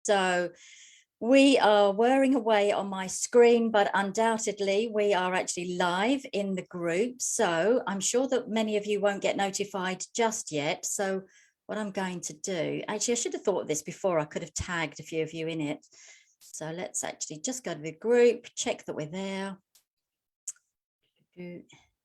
So we are whirring away on my screen, but undoubtedly we are actually live in the group. So I'm sure that many of you won't get notified just yet. So what I'm going to do, actually, I should have thought of this before. I could have tagged a few of you in it. So let's actually just go to the group, check that we're there.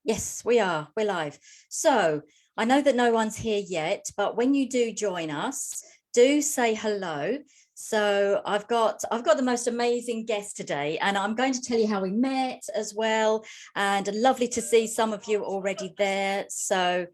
Yes, we are. We're live. So I know that no one's here yet, but when you do join us, do say hello. So I've got the most amazing guest today, and I'm going to tell you how we met as well. And lovely to see some of you already there. So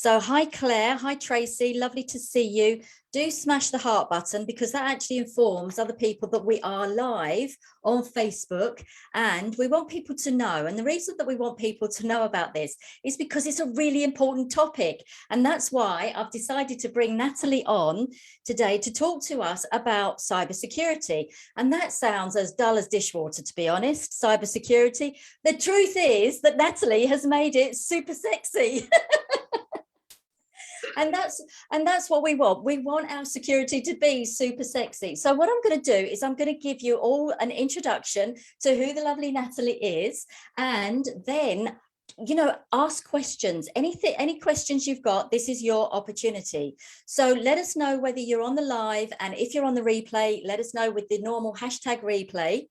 hi Claire, hi Tracy, lovely to see you. Do smash the heart button because that actually informs other people that we are live on Facebook, and we want people to know. And the reason that we want people to know about this is because it's a really important topic. And that's why I've decided to bring Natalie on today to talk to us about cybersecurity. And that sounds as dull as dishwater, to be honest, cybersecurity. The truth is that Natalie has made it super sexy. And that's what we want. We want our security to be super sexy. So what I'm going to do is I'm going to give you all an introduction to who the lovely Natalie is, and then ask questions. Any questions you've got, this is your opportunity. So let us know whether you're on the live, and if you're on the replay, let us know with the normal #replay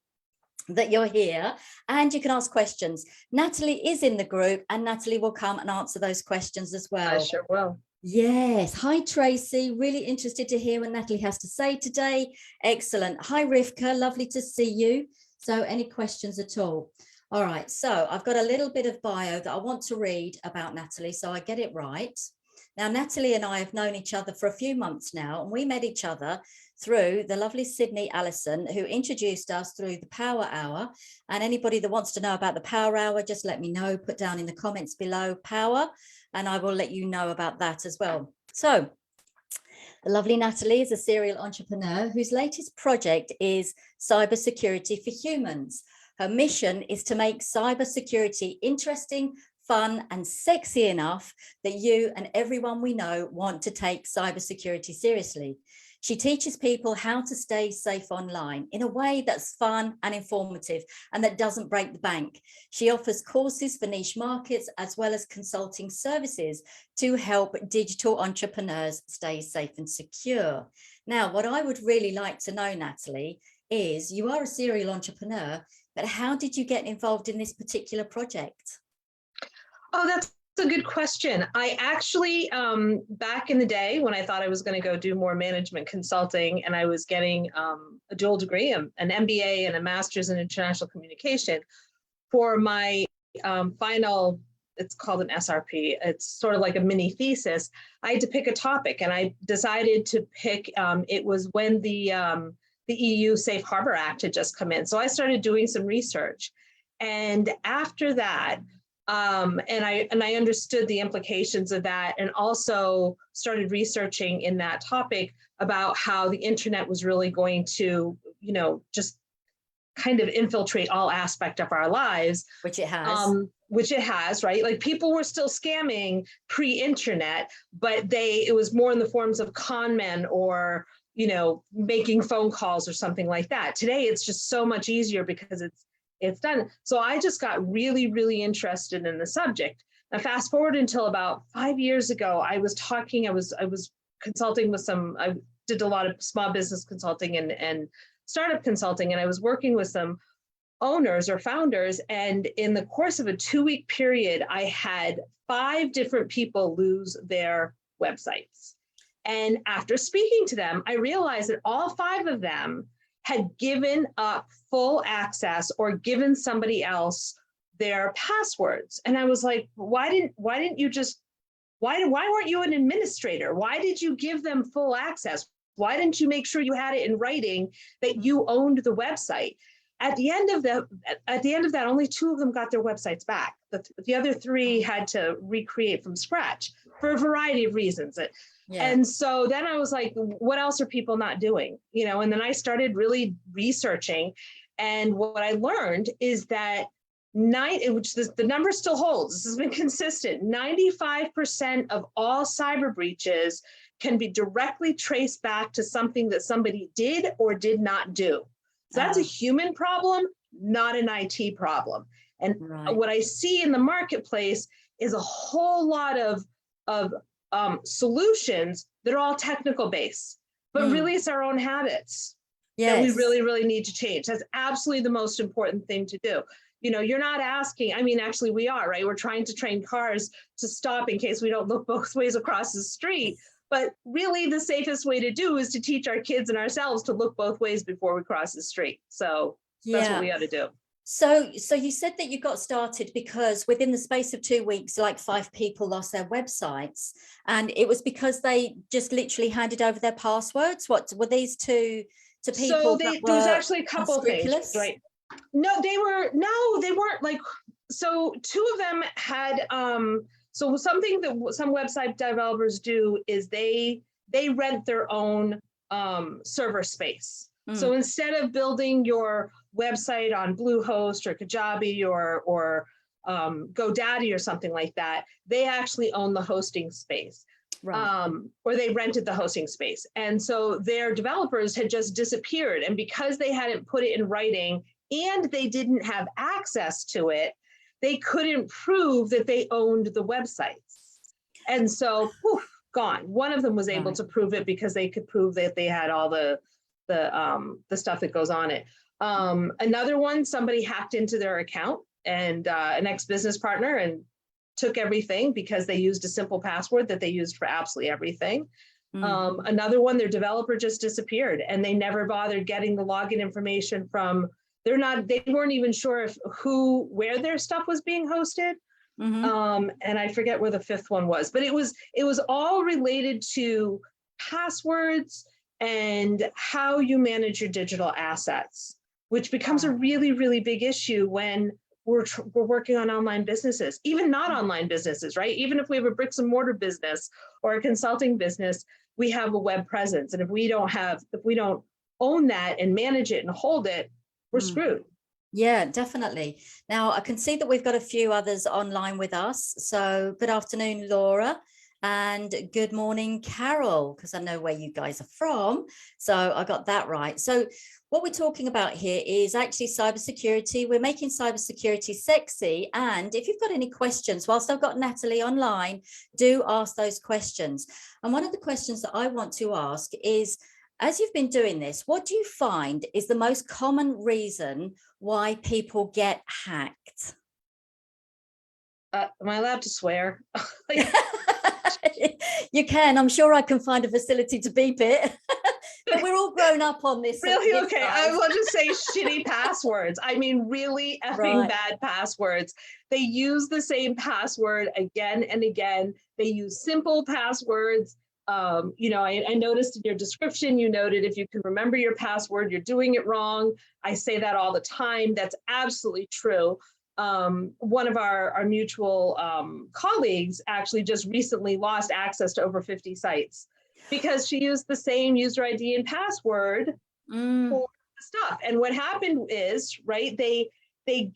that you're here, and you can ask questions. Natalie is in the group, and Natalie will come and answer those questions as well. I sure will. Yes. Hi, Tracy. Really interested to hear what Natalie has to say today. Excellent. Hi, Rivka. Lovely to see you. So any questions at all? All right. So I've got a little bit of bio that I want to read about Natalie, so I get it right. Now, Natalie and I have known each other for a few months now, and we met each other through the lovely Sydney Allison, who introduced us through the Power Hour. And anybody that wants to know about the Power Hour, just let me know, put down in the comments below Power, and I will let you know about that as well. So the lovely Natalie is a serial entrepreneur whose latest project is cybersecurity for humans. Her mission is to make cybersecurity interesting, fun, and sexy enough that you and everyone we know want to take cybersecurity seriously. She teaches people how to stay safe online in a way that's fun and informative and that doesn't break the bank. She offers courses for niche markets as well as consulting services to help digital entrepreneurs stay safe and secure. Now, what I would really like to know, Natalie, is you are a serial entrepreneur, but how did you get involved in this particular project? Oh, that's a good question. I actually, back in the day when I thought I was going to go do more management consulting, and I was getting a dual degree, an MBA and a master's in international communication, for my final, it's called an SRP. It's sort of like a mini thesis. I had to pick a topic, and I decided to pick, it was when the EU Safe Harbor Act had just come in. So I started doing some research. And after that, and I understood the implications of that, and also started researching in that topic about how the internet was really going to, just kind of infiltrate all aspect of our lives. Which it has. Right? Like people were still scamming pre-internet, but it was more in the forms of con men or, making phone calls or something like that. Today, it's just so much easier because it's done. So I just got really, really interested in the subject. Now, fast forward until about 5 years ago, I was consulting with I did a lot of small business consulting and startup consulting, and I was working with some owners or founders. And in the course of a 2-week period, I had 5 different people lose their websites. And after speaking to them, I realized that all 5 of them had given up full access or given somebody else their passwords. And I was like, why weren't you an administrator? Why did you give them full access? Why didn't you make sure you had it in writing that you owned the website? At the end of that, only 2 of them got their websites back. The other 3 had to recreate from scratch for a variety of reasons. Yeah. And so then I was like, what else are people not doing? And then I started really researching. And what I learned is that the number still holds, this has been consistent, 95% of all cyber breaches can be directly traced back to something that somebody did or did not do. So that's a human problem, not an IT problem. And what I see in the marketplace is a whole lot of solutions that are all technical based, but really it's our own habits that we really, really need to change. That's absolutely the most important thing to do. You know, you're not asking, I mean, actually we are, right? We're trying to train cars to stop in case we don't look both ways across the street. But really the safest way to do is to teach our kids and ourselves to look both ways before we cross the street. So that's what we ought to do. So you said that you got started because within the space of 2 weeks, like 5 people lost their websites, and it was because they just literally handed over their passwords. What were these to people? So there was actually a couple of things, right? No, they weren't like, so 2 of them had, so something that some website developers do is they rent their own server space. So instead of building your website on Bluehost or Kajabi or GoDaddy or something like that, they actually own the hosting space, or they rented the hosting space. And so their developers had just disappeared. And because they hadn't put it in writing and they didn't have access to it, they couldn't prove that they owned the websites. And so, poof, gone. One of them was able to prove it because they could prove that they had all the stuff that goes on it. Another one, somebody hacked into their account, and an ex-business partner, and took everything because they used a simple password that they used for absolutely everything. Another one, their developer just disappeared and they never bothered getting the login information from, they weren't even sure where their stuff was being hosted. And I forget where the 5th one was, but it was all related to passwords and how you manage your digital assets, which becomes a really, really big issue when we're working on online businesses, even not online businesses, right? Even if we have a bricks and mortar business or a consulting business, we have a web presence. And if we don't own that and manage it and hold it, we're screwed. Yeah, definitely. Now I can see that we've got a few others online with us. So good afternoon, Laura. And good morning, Carol, because I know where you guys are from. So I got that right. So what we're talking about here is actually cybersecurity. We're making cybersecurity sexy. And if you've got any questions, whilst I've got Natalie online, do ask those questions. And one of the questions that I want to ask is, as you've been doing this, what do you find is the most common reason why people get hacked? Am I allowed to swear? You can. I'm sure I can find a facility to beep it. But we're all grown up on this. Really? Okay. I will just say shitty passwords. I mean, really effing bad passwords. They use the same password again and again. They use simple passwords. You know, I noticed in your description, you noted if you can remember your password, you're doing it wrong. I say that all the time. That's absolutely true. One of our mutual colleagues actually just recently lost access to over 50 sites because she used the same user ID and password for the stuff. And what happened is, right, they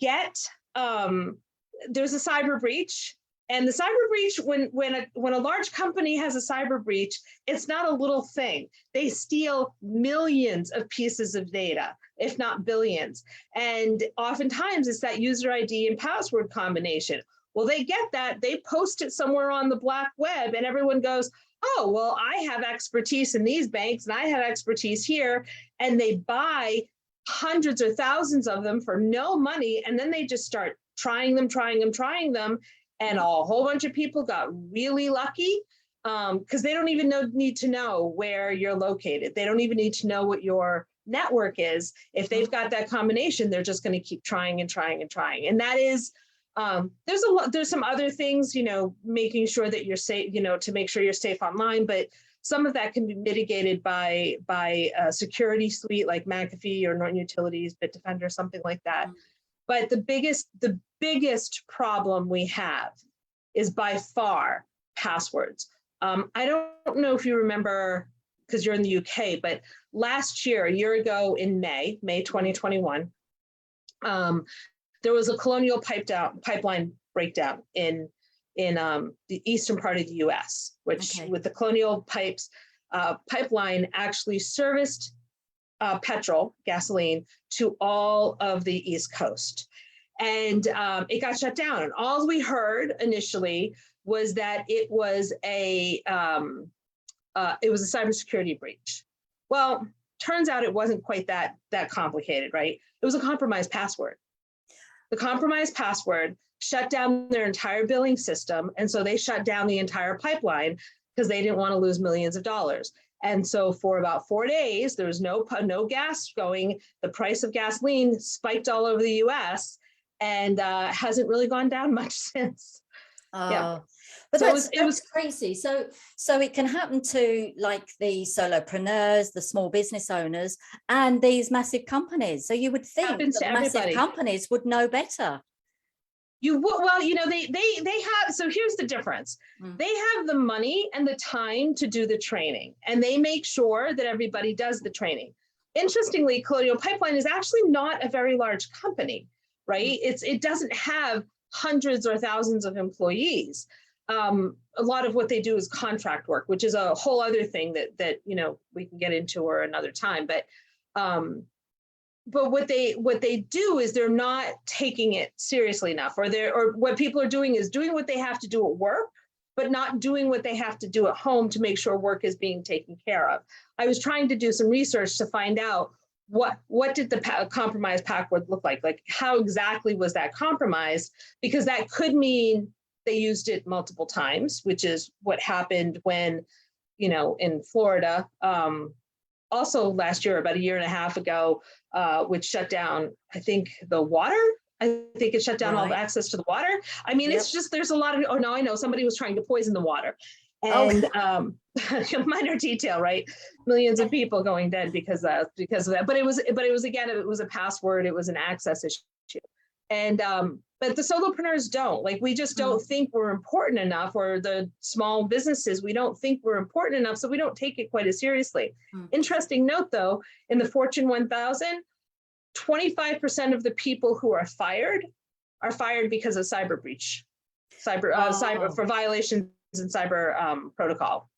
get, there's a cyber breach. And the cyber breach, when a large company has a cyber breach, it's not a little thing. They steal millions of pieces of data, if not billions. And oftentimes it's that user ID and password combination. Well, they get that, they post it somewhere on the black web and everyone goes, oh, well, I have expertise in these banks and I have expertise here. And they buy hundreds or thousands of them for no money. And then they just start trying them. And a whole bunch of people got really lucky because they don't even need to know where you're located. They don't even need to know what your network is. If they've got that combination, they're just going to keep trying. And that is, there's some other things, you know, making sure that you're safe, you know, to make sure you're safe online. But some of that can be mitigated by a security suite like McAfee or Norton Utilities, Bitdefender, something like that. But the biggest problem we have is by far passwords. I don't know if you remember, because you're in the UK, but last year, a year ago in May 2021, there was a Colonial pipeline breakdown in in the eastern part of the US, which with the Colonial pipeline actually serviced gasoline to all of the East Coast. And it got shut down. And all we heard initially was that it was a cybersecurity breach. Well, turns out it wasn't quite that complicated, right? It was a compromised password. The compromised password shut down their entire billing system. And so they shut down the entire pipeline because they didn't want to lose millions of dollars. And so for about 4 days, there was no gas going. The price of gasoline spiked all over the US and hasn't really gone down much since. Yeah. But so it was crazy. So it can happen to like the solopreneurs, the small business owners, and these massive companies. So you would think that massive companies would know better. Well, you know, they have, so here's the difference. They have the money and the time to do the training, and they make sure that everybody does the training. Interestingly, Colonial Pipeline is actually not a very large company, right? It doesn't have hundreds or thousands of employees. A lot of what they do is contract work, which is a whole other thing that you know, we can get into or another time. But what they do is they're not taking it seriously enough, or what people are doing is doing what they have to do at work, but not doing what they have to do at home to make sure work is being taken care of. I was trying to do some research to find out what did the compromised password look like? Like, how exactly was that compromised? Because that could mean they used it multiple times, which is what happened when, you know, in Florida, also last year, about a year and a half ago, which shut down, I think, the water. I think it shut down all the access to the water. I mean, it's just, there's a lot of, oh, no, I know somebody was trying to poison the water. And minor detail, right? Millions of people going dead because of that. But it was again, it was a password. It was an access issue. And but the solopreneurs don't, like, we just don't think we're important enough, or the small businesses, we don't think we're important enough, so we don't take it quite as seriously. Interesting note, though, in the Fortune 1000, 25% of the people who are fired because of cyber breach, cyber for violations in cyber protocol.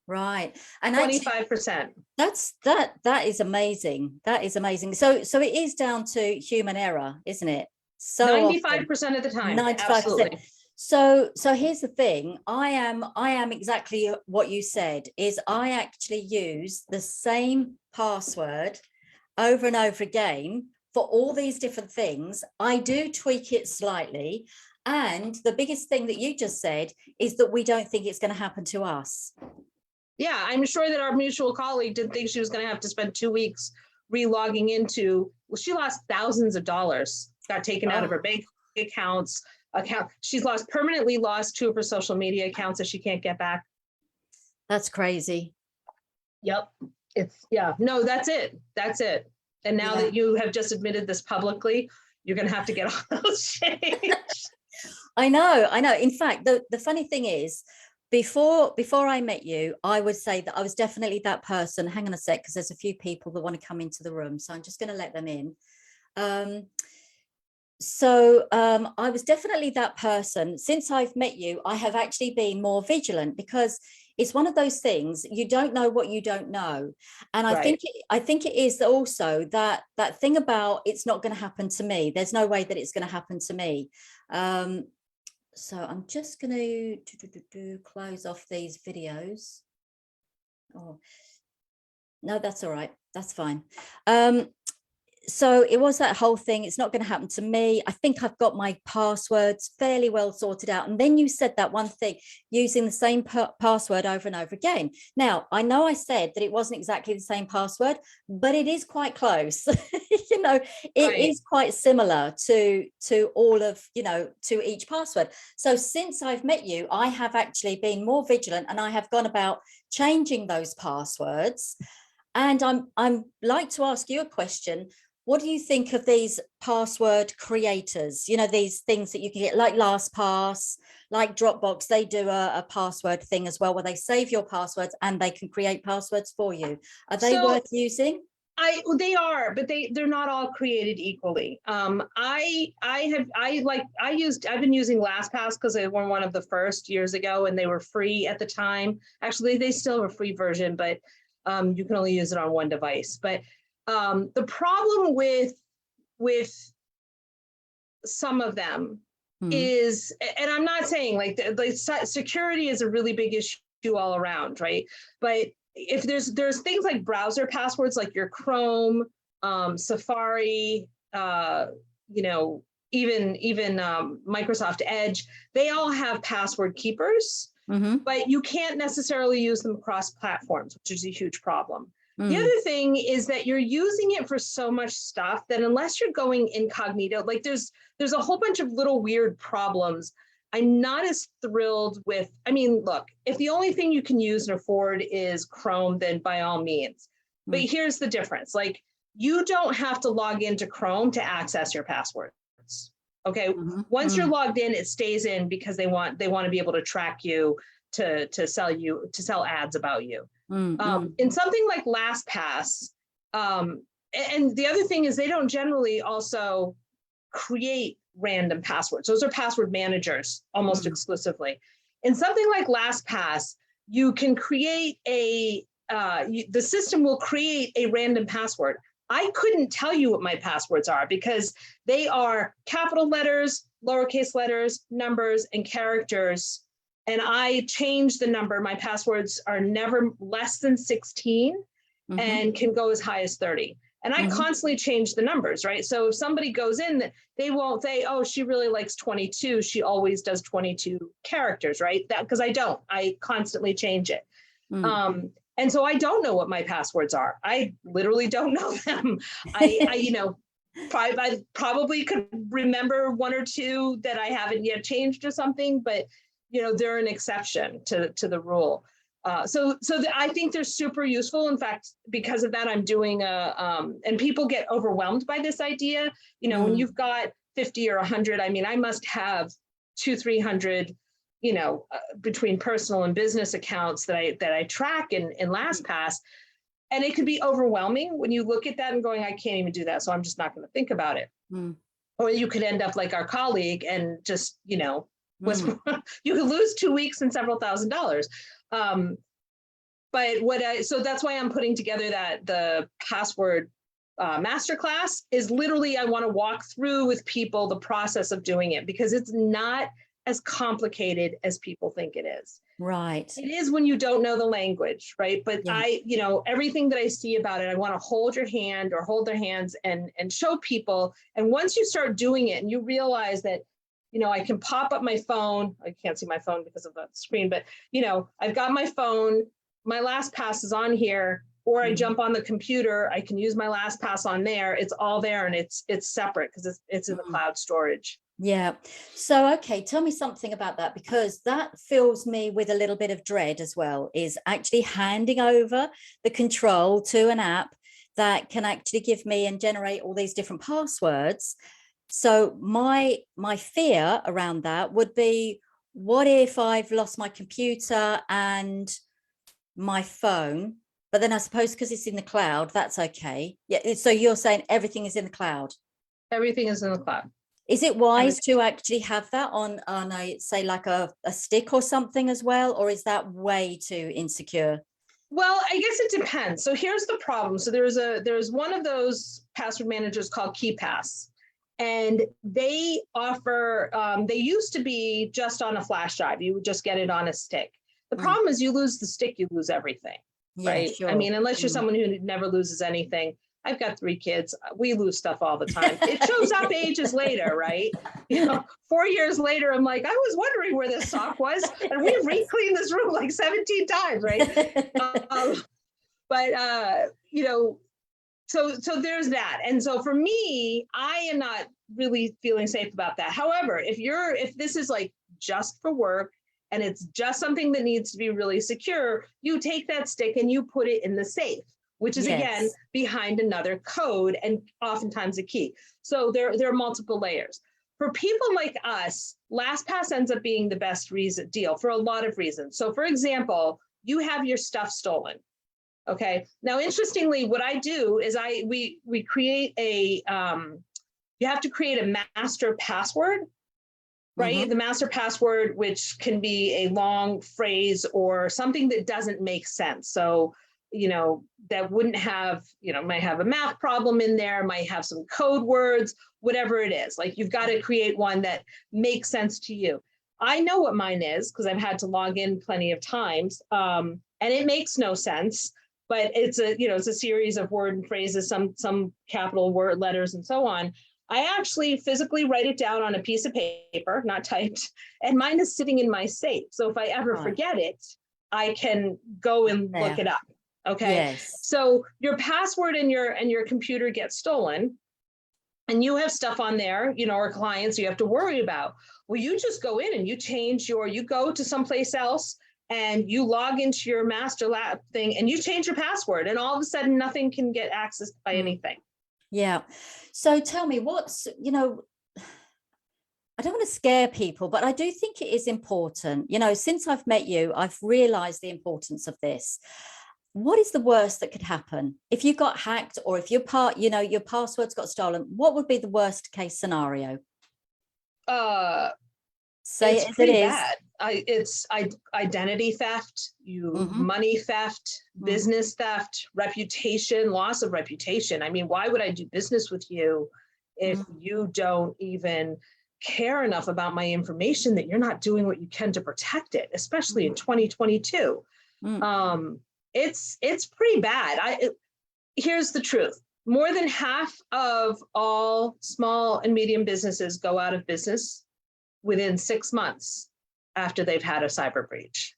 Right. And 25%. That is amazing. That is amazing. So it is down to human error, isn't it? So 95% of the time. 95%. Absolutely. So here's the thing. I am exactly what you said. Is I actually use the same password over and over again for all these different things. I do tweak it slightly. And the biggest thing that you just said is that we don't think it's going to happen to us. Yeah, I'm sure that our mutual colleague didn't think she was going to have to spend 2 weeks re-logging into, well, she lost thousands of dollars, got taken out of her bank accounts. She's permanently lost 2 of her social media accounts that she can't get back. That's crazy. Yep. No, that's it. And now that you have just admitted this publicly, you're going to have to get all those changed. I know. In fact, the funny thing is, before I met you, I would say that I was definitely that person. Hang on a sec, because there's a few people that want to come into the room, so I'm just going to let them in. I was definitely that person. Since I've met you, I have actually been more vigilant, because it's one of those things, you don't know what you don't know. And I think it is also that thing about, it's not going to happen to me. There's no way that it's going to happen to me. So I'm just going to close off these videos. Oh, no, that's all right. That's fine. So it was that whole thing. It's not going to happen to me. I think I've got my passwords fairly well sorted out. And then you said that one thing, using the same password over and over again. Now, I know I said that it wasn't exactly the same password, but it is quite close. You know, it is quite similar to all of, you know, to each password. So since I've met you, I have actually been more vigilant, and I have gone about changing those passwords. And I'm like to ask you a question. What do you think of these password creators? You know, these things that you can get, like LastPass, like Dropbox. They do a password thing as well, where they save your passwords and they can create passwords for you. Are they worth using? They are, but they're not all created equally. I've been using LastPass because they were one of the first years ago and they were free at the time. Actually, they still have a free version, but you can only use it on one device. But the problem with some of them is, and I'm not saying like the security is a really big issue all around, right? But if there's things like browser passwords, like your Chrome, Safari, even Microsoft Edge, they all have password keepers, but you can't necessarily use them across platforms, which is a huge problem. The other thing is that you're using it for so much stuff that unless you're going incognito, like there's a whole bunch of little weird problems. I'm not as thrilled with, I mean, look, if the only thing you can use and afford is Chrome, then by all means. But here's the difference. Like, you don't have to log into Chrome to access your passwords. Okay. Once you're logged in, it stays in because they want to be able to track you to sell ads about you. In something like LastPass, and the other thing is they don't generally also create random passwords. Those are password managers almost exclusively. In something like LastPass, you can create the system will create a random password. I couldn't tell you what my passwords are because they are capital letters, lowercase letters, numbers, and characters. And I change the number. My passwords are never less than 16 and can go as high as 30. And I constantly change the numbers, right? So if somebody goes in, they won't say, oh, she really likes 22. She always does 22 characters, right? That because I don't. I constantly change it. And so I don't know what my passwords are. I literally don't know them. I probably could remember one or two that I haven't yet changed or something, but they're an exception to the rule. So I think they're super useful. In fact, because of that, I'm doing and people get overwhelmed by this idea. When you've got 50 or 100, I mean, I must have 200-300, between personal and business accounts that I track in LastPass. And it could be overwhelming when you look at that and going, I can't even do that. So I'm just not going to think about it. Or you could end up like our colleague and just, you could lose 2 weeks and several $1,000s. But so that's why I'm putting together the password masterclass is literally, I want to walk through with people the process of doing it because it's not as complicated as people think it is. Right. It is when you don't know the language, right? But everything that I see about it, I want to hold your hand or hold their hands and show people. And once you start doing it and you realize that, I can pop up my phone. I can't see my phone because of the screen, but I've got my phone, my LastPass is on here, or I jump on the computer, I can use my LastPass on there. It's all there and it's separate because it's in the cloud storage. Yeah. So, okay, tell me something about that, because that fills me with a little bit of dread as well, is actually handing over the control to an app that can actually give me and generate all these different passwords. So my fear around that would be, what if I've lost my computer and my phone? But then I suppose because it's in the cloud, that's okay. Yeah. So you're saying everything is in the cloud? Everything is in the cloud. Is it wise to actually have that on a, say, like a stick or something as well? Or is that way too insecure? Well, I guess it depends. So here's the problem. So there's one of those password managers called KeePass. And they offer, they used to be just on a flash drive. You would just get it on a stick. The problem is you lose the stick, you lose everything, right? Sure. I mean, unless you're someone who never loses anything. I've got 3 kids. We lose stuff all the time. It shows up ages later, right? 4 years later, I'm like, I was wondering where this sock was. And we re-cleaned this room like 17 times, right? So there's that. And so for me, I am not really feeling safe about that. However, if this is like just for work and it's just something that needs to be really secure, you take that stick and you put it in the safe, which is again behind another code and oftentimes a key. So there are multiple layers. For people like us, LastPass ends up being the best deal for a lot of reasons. So for example, you have your stuff stolen. Okay. Now, interestingly, what I do is we create a, you have to create a master password, right? Mhm. The master password, which can be a long phrase or something that doesn't make sense. So, that wouldn't have, might have a math problem in there, might have some code words, whatever it is. Like, you've got to create one that makes sense to you. I know what mine is because I've had to log in plenty of times, and it makes no sense. But it's a series of word and phrases, some capital word letters and so on. I actually physically write it down on a piece of paper, not typed, and mine is sitting in my safe. So if I ever Right. forget it, I can go and look it up. Okay. Yes. So your password and your computer gets stolen, and you have stuff on there, or clients you have to worry about. Well, you just go in and you go to someplace else and you log into your master lab thing and you change your password, and all of a sudden nothing can get accessed by anything. Yeah. So tell me, I don't want to scare people, but I do think it is important. Since I've met you, I've realized the importance of this. What is the worst that could happen if you got hacked, or if your passwords got stolen? What would be the worst case scenario? Say It's it as it pretty is. bad. It's identity theft, Mhm. money theft, business theft, reputation, loss of reputation. I mean, why would I do business with you if you don't even care enough about my information that you're not doing what you can to protect it, especially in 2022? It's pretty bad. Here's the truth. More than half of all small and medium businesses go out of business within 6 months after they've had a cyber breach.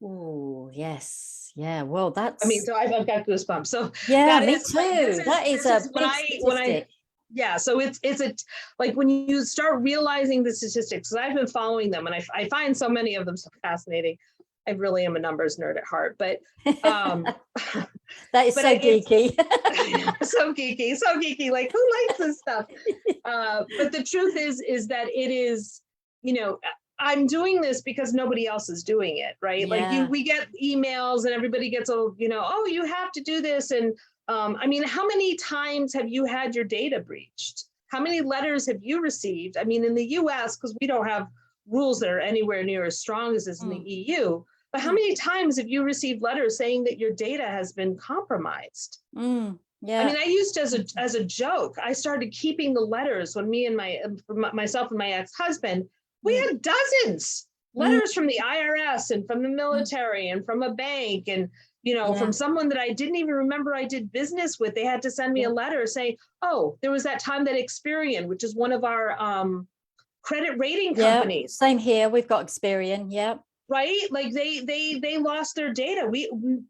Oh, yes. Yeah. Well, I mean, that's, so I've got goosebumps. So yeah, that me is like, too. That is a when big I statistic. yeah. So it's like when you start realizing the statistics, because I've been following them and I find so many of them so fascinating. I really am a numbers nerd at heart, but That is so geeky. so geeky. Like, who likes this stuff? But the truth is that it is, I'm doing this because nobody else is doing it, right? Like Yeah. we get emails and everybody gets oh, you have to do this. And I mean, how many times have you had your data breached? How many letters have you received? I mean, in the US, because we don't have rules that are anywhere near as strong as is in the EU, but how many times have you received letters saying that your data has been compromised? Yeah. I mean, I used as a joke, I started keeping the letters when me and myself and my ex-husband, we had dozens letters from the IRS and from the military and from a bank and, from someone that I didn't even remember I did business with. They had to send me a letter saying, oh, there was that time that Experian, which is one of our credit rating companies. Same here. We've got Experian. Yeah. Right? Like they lost their data.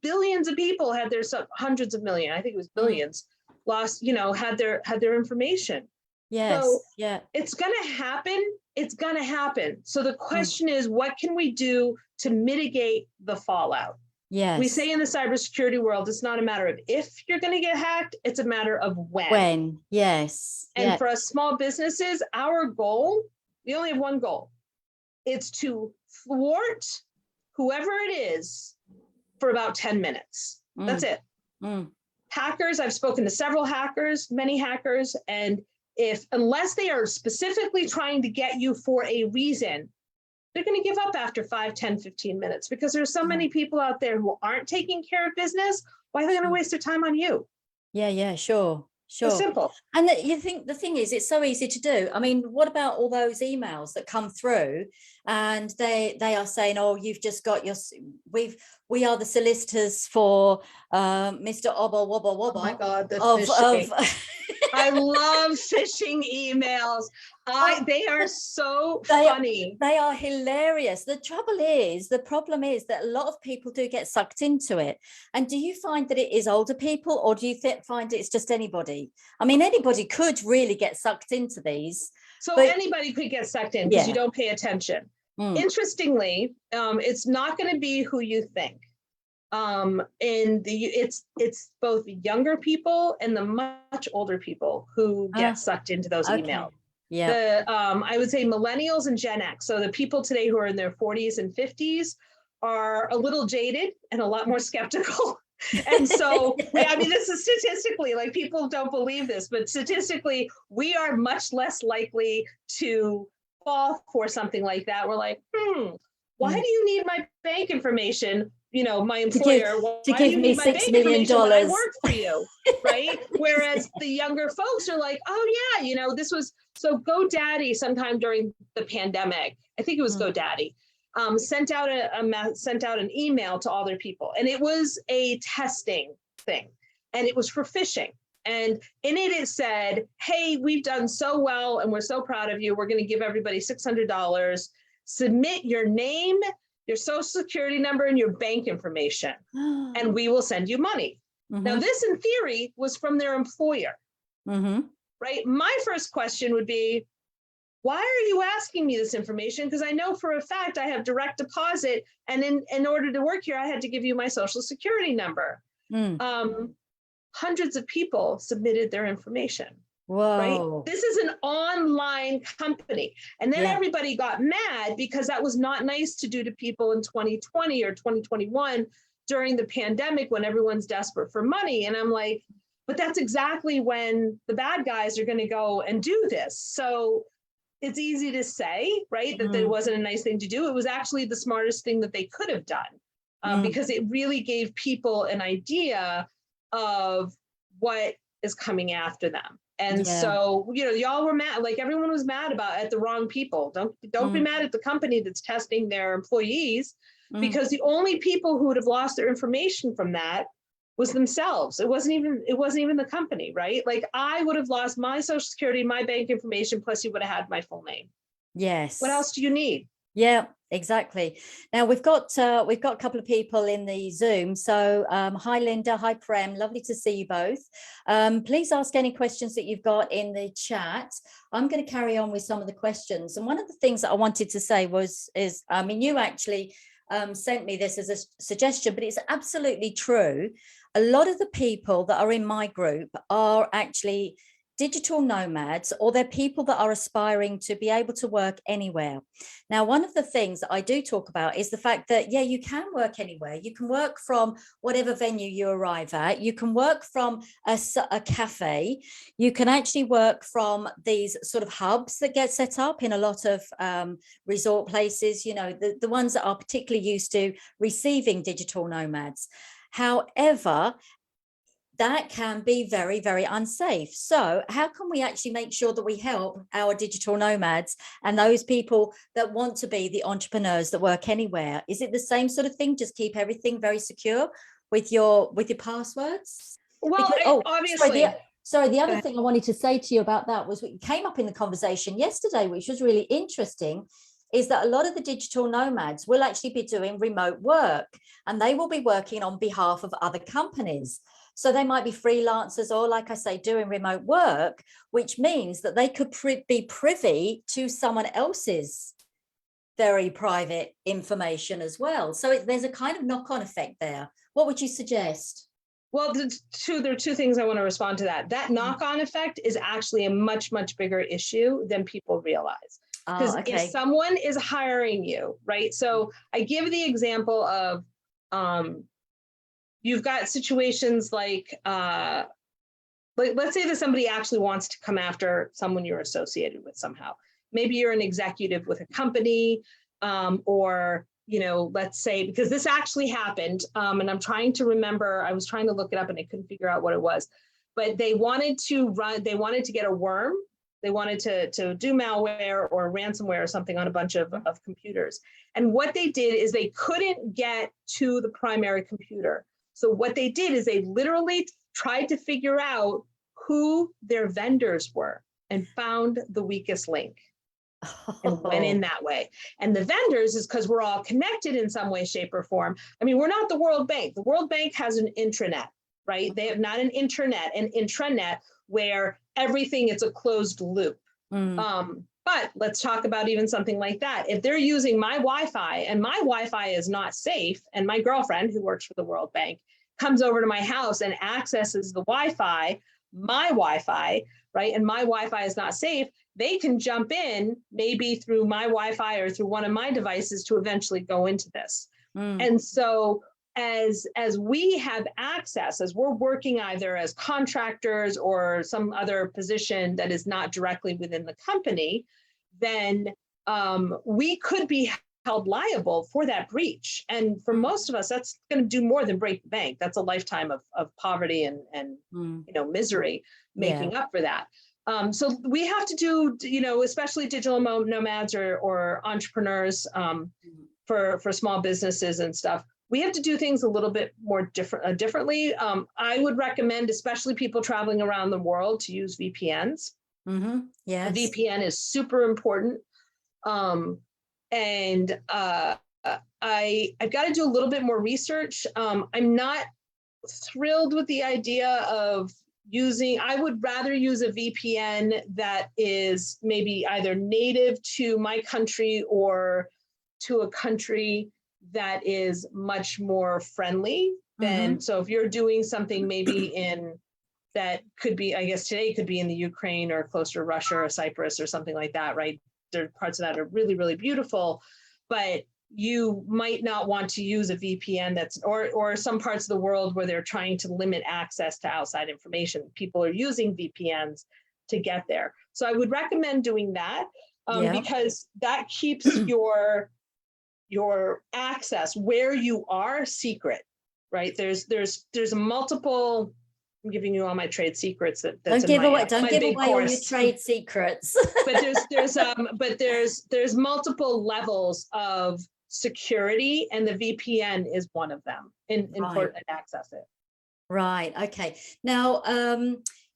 Billions of people had hundreds of million, I think it was billions, lost, had their information. Yes. So yeah. it's gonna happen. It's gonna happen. So the question is, what can we do to mitigate the fallout? Yes. We say in the cybersecurity world, it's not a matter of if you're gonna get hacked, it's a matter of when. When, yes. And for us small businesses, our goal, we only have one goal. It's to thwart whoever it is for about 10 minutes. That's it. Hackers, I've spoken to several hackers, many hackers, and unless they are specifically trying to get you for a reason, they're going to give up after 5, 10, 15 minutes because there's so many people out there who aren't taking care of business. Why are they going to waste their time on you? Yeah, sure. It's simple. And you think the thing is, it's so easy to do. I mean, what about all those emails that come through and they are saying, oh, you've just got we are the solicitors for Mr. Obba Wobba Wobba. Oh my God, the phishing. I love phishing emails. They are so funny. They are hilarious. The problem is that a lot of people do get sucked into it. And do you find that it is older people, or do you find it's just anybody? I mean, anybody could really get sucked into these. So anybody could get sucked in because you don't pay attention. Interestingly, it's not going to be who you think. It's both younger people and the much older people who get sucked into those emails. Yeah. I would say millennials and Gen X. So the people today who are in their 40s and 50s are a little jaded and a lot more skeptical. And so, I mean, this is statistically, like people don't believe this, but statistically, we are much less likely to fall for something like that. We're like, why do you need my bank information? You know, my employer, to why do give you me need my $6 bank million? information when I work for you? Right. Whereas the younger folks are like, oh yeah, you know, this was, so GoDaddy sometime during the pandemic, I think it was GoDaddy, sent out an email to all their people, and it was a testing thing, and it was for phishing. And in it said, hey, we've done so well and we're so proud of you. We're going to give everybody $600. Submit your name, your social security number, and your bank information, and we will send you money. Now, this in theory was from their employer, right? My first question would be, why are you asking me this information? Because I know for a fact I have direct deposit, and in order to work here, I had to give you my social security number. Hundreds of people submitted their information. Whoa. Right? This is an online company. And then everybody got mad because that was not nice to do to people in 2020 or 2021 during the pandemic when everyone's desperate for money. And I'm like, but that's exactly when the bad guys are going to go and do this. So it's easy to say, right, that it wasn't a nice thing to do. It was actually the smartest thing that they could have done, because it really gave people an idea of what is coming after them. And so, you know, y'all were mad, like everyone was mad at the wrong people. Don't be mad at the company that's testing their employees, because the only people who would have lost their information from that was themselves. It wasn't even the company, right? Like I would have lost my social security, my bank information, plus you would have had my full name. Yes. What else do you need? Yeah, exactly. Now we've got a couple of people in the Zoom. So hi, Linda. Hi, Prem. Lovely to see you both. Please ask any questions that you've got in the chat. I'm going to carry on with some of the questions. And one of the things that I wanted to say is, I mean, you actually sent me this as a suggestion, but it's absolutely true. A lot of the people that are in my group are actually digital nomads, or they're people that are aspiring to be able to work anywhere. Now, one of the things that I do talk about is the fact that, yeah, you can work anywhere. You can work from whatever venue you arrive at. You can work from a cafe. You can actually work from these sort of hubs that get set up in a lot of resort places, you know, the ones that are particularly used to receiving digital nomads. However, that can be very, very unsafe. So how can we actually make sure that we help our digital nomads and those people that want to be the entrepreneurs that work anywhere? Is it the same sort of thing? Just keep everything very secure with your passwords? Well, Because, obviously. Sorry, the other thing I wanted to say to you about that was what came up in the conversation yesterday, which was really interesting, is that a lot of the digital nomads will actually be doing remote work, and they will be working on behalf of other companies. So they might be freelancers, or like I say, doing remote work, which means that they could be privy to someone else's very private information as well. So there's a kind of knock-on effect there. What would you suggest? Well, there are two things I want to respond to that. That knock-on effect is actually a much, much bigger issue than people realize. Because if someone is hiring you, right? So I give the example of, you've got situations like let's say that somebody actually wants to come after someone you're associated with somehow. Maybe you're an executive with a company, or, you know, let's say, because this actually happened, and I'm trying to remember, I was trying to look it up and I couldn't figure out what it was, but they wanted to get a worm. They wanted to do malware or ransomware or something on a bunch of computers. And what they did is they couldn't get to the primary computer. So what they did is they literally tried to figure out who their vendors were and found the weakest link and went in that way. And the vendors is because we're all connected in some way, shape, or form. I mean, we're not the World Bank. The World Bank has an intranet, right? They have not an internet, an intranet where everything is a closed loop. But let's talk about even something like that. If they're using my Wi-Fi and my Wi-Fi is not safe, and my girlfriend who works for the World Bank comes over to my house and accesses the Wi-Fi, my Wi-Fi, right? And my Wi-Fi is not safe, they can jump in maybe through my Wi-Fi or through one of my devices to eventually go into this. And so as we have access, as we're working either as contractors or some other position that is not directly within the company, then we could be held liable for that breach. And for most of us, that's going to do more than break the bank. That's a lifetime of poverty and misery making up for that. So we have to do, especially digital nomads or entrepreneurs for small businesses and stuff. We have to do things a little bit more differently. I would recommend, especially people traveling around the world, to use VPNs. Yes. A VPN is super important. I've got to do a little bit more research. I'm not thrilled with the idea of I would rather use a VPN that is maybe either native to my country or to a country that is much more friendly than, so if you're doing something maybe that could be, I guess today could be in the Ukraine or close to Russia or Cyprus or something like that, right? There are parts of that are really, really beautiful, but you might not want to use a VPN or some parts of the world where they're trying to limit access to outside information. People are using VPNs to get there. So I would recommend doing that because that keeps your access where you are secret, right? There's multiple. I'm giving you all my trade secrets. Don't give away all your trade secrets. but there's multiple levels of security, and the VPN is one of them. Important to access it. Right. Okay. Now,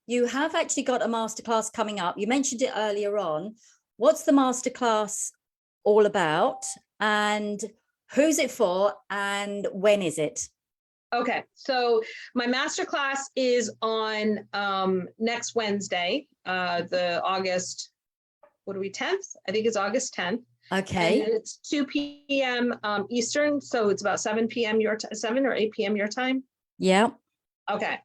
you have actually got a masterclass coming up. You mentioned it earlier on. What's the masterclass all about, and who's it for, and when is it? Okay, so my masterclass is on next Wednesday, the August, 10th? I think it's August 10th. Okay. And it's 2 p.m. Eastern, so it's about 7 p.m. 7 or 8 p.m. your time? Yeah. Okay.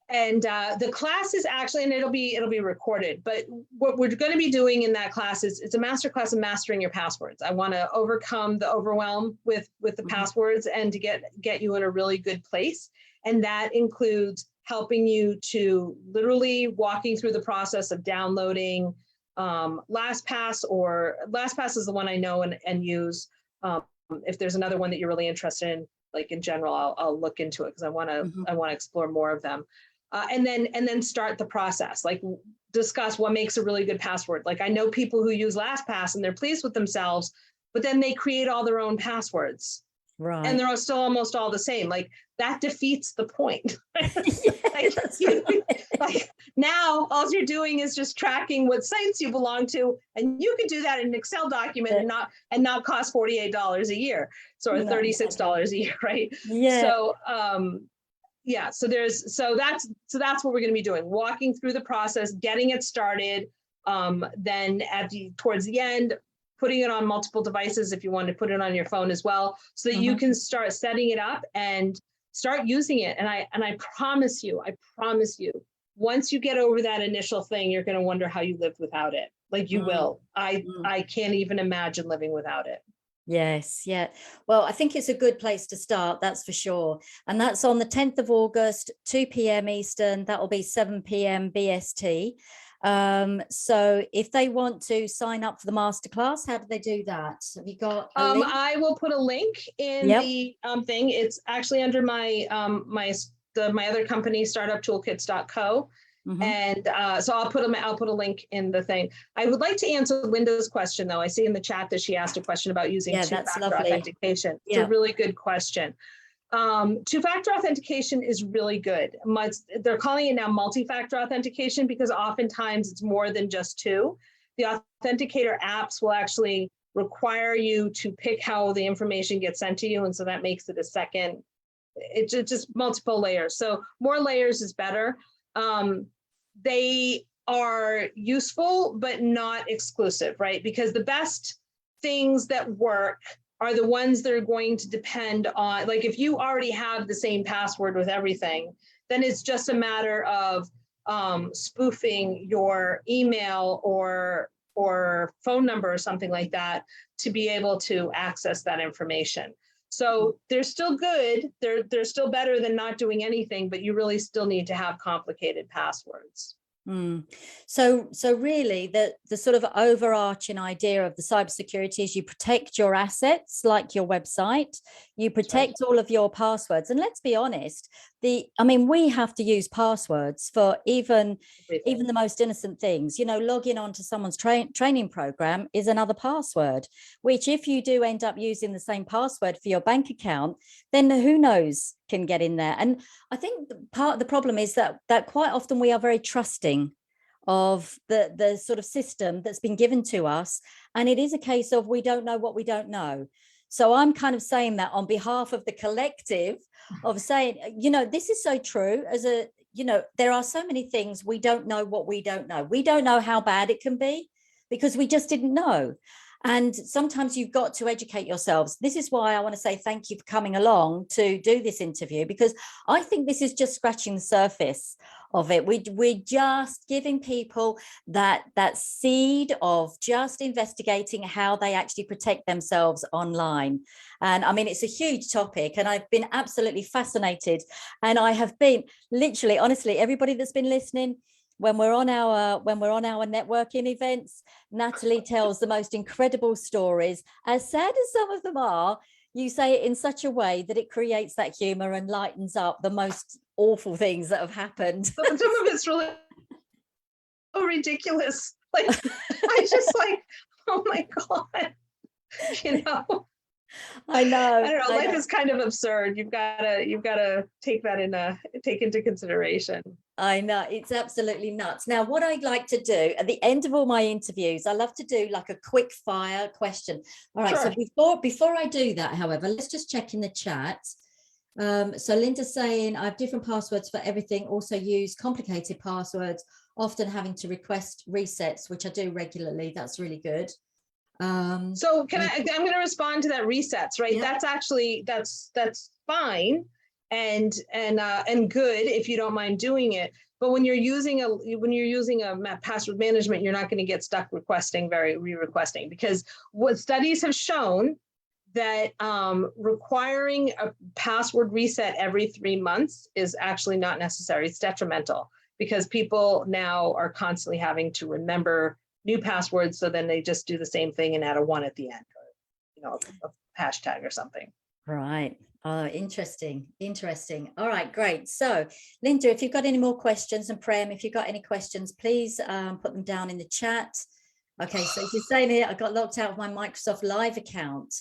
And the class is actually, and it'll be recorded, but what we're going to be doing in that class is it's a master class of mastering your passwords. I want to overcome the overwhelm with the passwords and to get you in a really good place. And that includes helping you to literally walking through the process of downloading LastPass, or LastPass is the one I know and use. If there's another one that you're really interested in, like in general, I'll look into it because I want to explore more of them. And then start the process, like discuss what makes a really good password. Like I know people who use LastPass and they're pleased with themselves, but then they create all their own passwords. Right. And they're still almost all the same. Like that defeats the point. Like now all you're doing is just tracking what sites you belong to. And you can do that in an Excel document and not cost $48 a year. So or $36 a year, right? Yeah. So so that's what we're going to be doing, walking through the process, getting it started, then towards the end, putting it on multiple devices if you want to put it on your phone as well, so that you can start setting it up and start using it. And I promise you, once you get over that initial thing, you're going to wonder how you lived without it. Like you will. I can't even imagine living without it. Yes. Yeah. Well, I think it's a good place to start. That's for sure. And that's on the 10th of August, 2 p.m. Eastern. That will be 7 p.m. BST. So if they want to sign up for the masterclass, how do they do that? Have you got a link? I will put a link in the thing. It's actually under my my other company, startuptoolkits.co. And so I'll put a link in the thing. I would like to answer Linda's question, though. I see in the chat that she asked a question about using two-factor authentication. It's a really good question. Two-factor authentication is really good. They're calling it now multi-factor authentication because oftentimes it's more than just two. The authenticator apps will actually require you to pick how the information gets sent to you. And so that makes it a second. It's just multiple layers. So more layers is better. They are useful, but not exclusive, right? Because the best things that work are the ones that are going to depend on, like if you already have the same password with everything, then it's just a matter of spoofing your email or phone number or something like that to be able to access that information. So they're still good. They're still better than not doing anything, but you really still need to have complicated passwords. So really the sort of overarching idea of the cybersecurity is you protect your assets like your website, you protect all of your passwords. And let's be honest, we have to use passwords for even the most innocent things. Logging on to someone's training program is another password, which if you do end up using the same password for your bank account, then who knows can get in there. And I think part of the problem is that quite often we are very trusting of the sort of system that's been given to us, and it is a case of we don't know what we don't know. So I'm kind of saying that on behalf of the collective, of saying, this is so true. There are so many things we don't know what we don't know. We don't know how bad it can be because we just didn't know. And sometimes you've got to educate yourselves. This is why I want to say thank you for coming along to do this interview, because I think this is just scratching the surface of it. We're just giving people that seed of just investigating how they actually protect themselves online. And I mean, it's a huge topic, and I've been absolutely fascinated. And I have been literally, honestly, everybody that's been listening, when we're on our networking events, Natalie tells the most incredible stories. As sad as some of them are, you say it in such a way that it creates that humor and lightens up the most awful things that have happened. Some of it's really ridiculous. Like, I just like, oh my God, I know. I don't know. Life is kind of absurd. You've got to take into consideration. I know, it's absolutely nuts. Now, what I'd like to do at the end of all my interviews, I love to do like a quick fire question. All right. Sure. So before I do that, however, let's just check in the chat. So Linda's saying I have different passwords for everything. Also use complicated passwords, often having to request resets, which I do regularly. That's really good. So I'm going to respond to that resets, right? Yeah. That's fine and good if you don't mind doing it. But when you're using a password management, you're not going to get stuck re-requesting, because what studies have shown that requiring a password reset every 3 months is actually not necessary. It's detrimental, because people now are constantly having to remember new passwords, so then they just do the same thing and add a 1 at the end, or a hashtag or something. Right. Oh, interesting. All right, great. So Linda, if you've got any more questions, and Prem, if you've got any questions, please put them down in the chat. Okay, so she's saying here, I got locked out of my Microsoft Live account.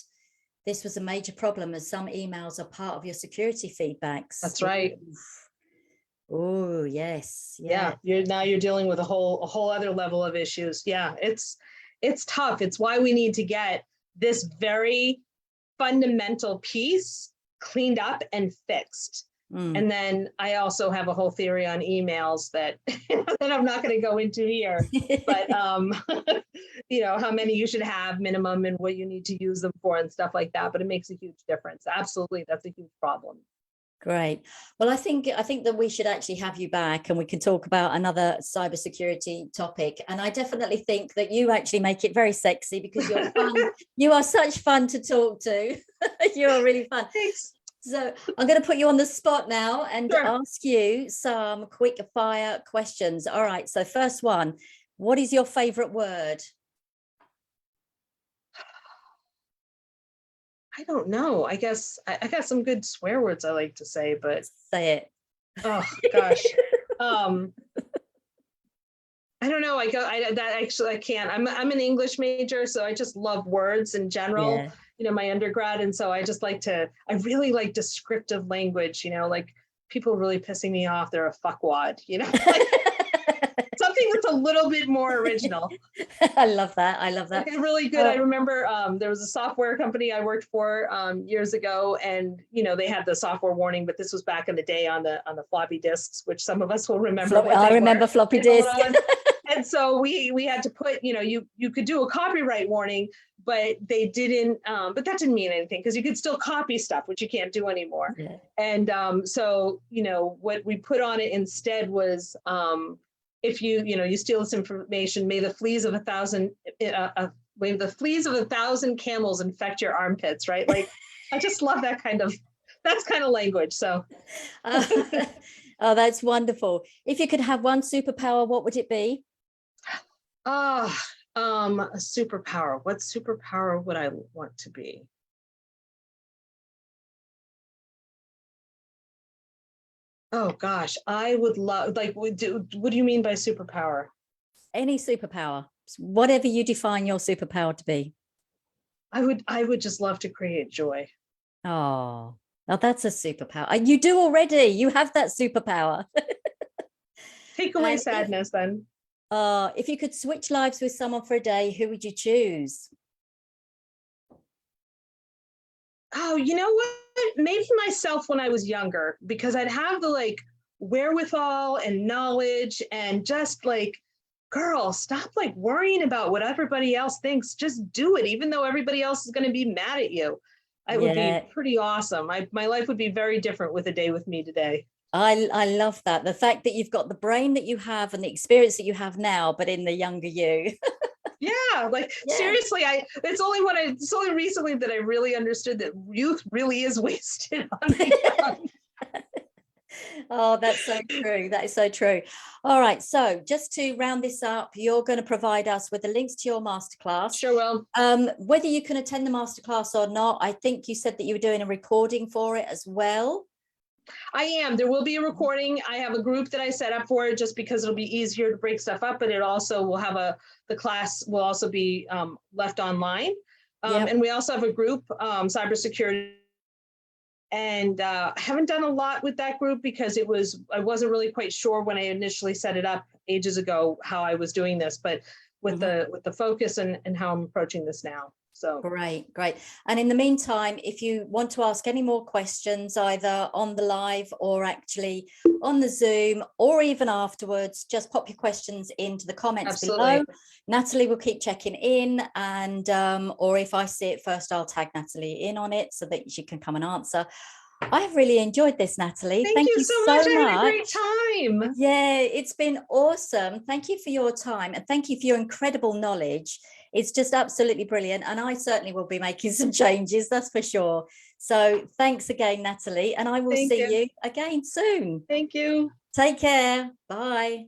This was a major problem, as some emails are part of your security feedbacks. That's right. Oh, yes. Yeah. You're dealing with a whole other level of issues. Yeah, it's tough. It's why we need to get this very fundamental piece cleaned up and fixed. And then I also have a whole theory on emails that that I'm not going to go into here, but how many you should have minimum and what you need to use them for and stuff like that. But it makes a huge difference. Absolutely, that's a huge problem. Great. Well, I think that we should actually have you back, and we can talk about another cybersecurity topic. And I definitely think that you actually make it very sexy, because you're fun. You are such fun to talk to. You're really fun. Thanks. So I'm going to put you on the spot now and Sure. ask you some quick fire questions. All right. So first one, what is your favorite word? I don't know. I guess I got some good swear words I like to say, but say it. Oh gosh. I don't know. I can't. I'm an English major, so I just love words in general. Yeah. My undergrad, and so I really like descriptive language. Like people really pissing me off. They're a fuckwad. Something that's a little bit more original. I love that. Okay, really good. I remember there was a software company I worked for years ago, and they had the software warning, but this was back in the day on the floppy disks, which some of us will remember. I remember floppy disks. And so we had to put, you could do a copyright warning, but they didn't, but that didn't mean anything, because you could still copy stuff, which you can't do anymore. Yeah. And so, what we put on it instead was, if you steal this information, may the fleas of 1,000 camels infect your armpits, right? Like, I just love that's kind of language. So, Uh, oh, that's wonderful. If you could have one superpower, what would it be? a superpower. What superpower would I want to be? Oh gosh, I would love, like, what do you mean by superpower? Any superpower, whatever you define your superpower to be. I would just love to create joy. Oh, now that's a superpower. You do already. You have that superpower. Take away And sadness then. if you could switch lives with someone for a day, who would you choose? Oh, you know what? Maybe myself when I was younger, because I'd have the like wherewithal and knowledge and just like, girl, stop like worrying about what everybody else thinks. Just do it, even though everybody else is going to be mad at you. It would be Yeah, pretty awesome. My life would be very different with a day with me today. I love that. The fact that you've got the brain that you have and the experience that you have now, but in the younger you. Yeah, like Yeah. seriously, it's only recently that I really understood that youth really is wasted on the young. Oh, that's so true. That is so true. All right. So just to round this up, you're going to provide us with the links to your masterclass. Sure will. Whether you can attend the masterclass or not, I think you said that you were doing a recording for it as well. I am. There will be a recording. I have a group that I set up for it just because it'll be easier to break stuff up, but it also will have the class will also be left online. Yep. And we also have a group, cybersecurity. And I haven't done a lot with that group because I wasn't really quite sure when I initially set it up ages ago how I was doing this, but with the focus and how I'm approaching this now. So Great, great. And in the meantime, if you want to ask any more questions, either on the live or actually on the Zoom, or even afterwards, just pop your questions into the comments below. Natalie will keep checking in, and or if I see it first, I'll tag Natalie in on it so that she can come and answer. I've really enjoyed this, Natalie. thank you so much. I had a great time. Yeah, it's been awesome. Thank you for your time, and thank you for your incredible knowledge. It's just absolutely brilliant. And I certainly will be making some changes, that's for sure. So thanks again, Natalie. And I will see you again soon. Thank you. Take care. Bye.